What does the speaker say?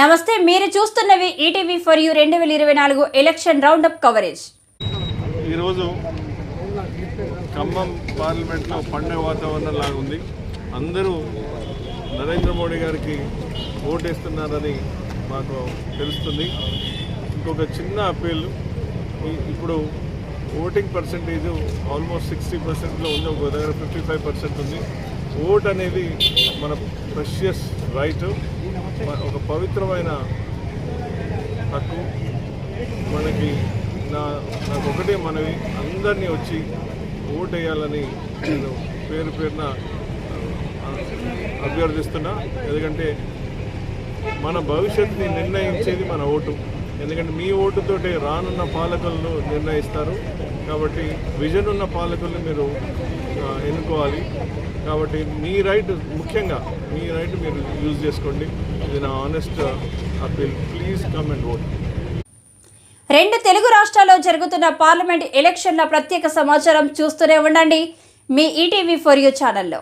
నమస్తే, మీరు చూస్తున్నవి ETV for you 2024 election roundup coverage. ఈరోజు ఖమ్మం పార్లమెంట్లో పండుగ వాతావరణం లాగా ఉంది. అందరూ నరేంద్ర మోడీ గారికి ఓటేస్తున్నారని మాకు తెలుస్తుంది. ఇంకొక చిన్న అప్పీల్, ఇప్పుడు ఓటింగ్ పర్సంటేజ్ ఆల్మోస్ట్ 60%లో ఉంది, ఒక దగ్గర 55% ఉంది. ఓట్ అనేది మన ప్రెషియస్ రైట్, ఒక పవిత్రమైన హక్కు. నాకు ఒకటే మనవి, అందరినీ వచ్చి ఓటు వేయాలని నేను పేరున అభ్యర్థిస్తున్నా. ఎందుకంటే మన భవిష్యత్తుని నిర్ణయించేది మన ఓటు. ఎందుకంటే మీ ఓటుతోటే రానున్న పాలకులను నిర్ణయిస్తారు. కాబట్టి విజన్ ఉన్న పాలకుల్ని మీరు ఎన్నుకోవాలి. కాబట్టి మీ రైట్, ముఖ్యంగా మీ రైట్ మీరు యూజ్ చేసుకోండి. ఇది నా honest appeal. Please come and vote. 2 Telugu రాష్ట్రాల్లో జరుగుతున్న పార్లమెంట్ ఎలక్షన్ల ప్రత్యేక సమాచారం చూస్తూనే ఉండండి మీ ఈటీవీ ఫర్ యూ ఛానల్లో.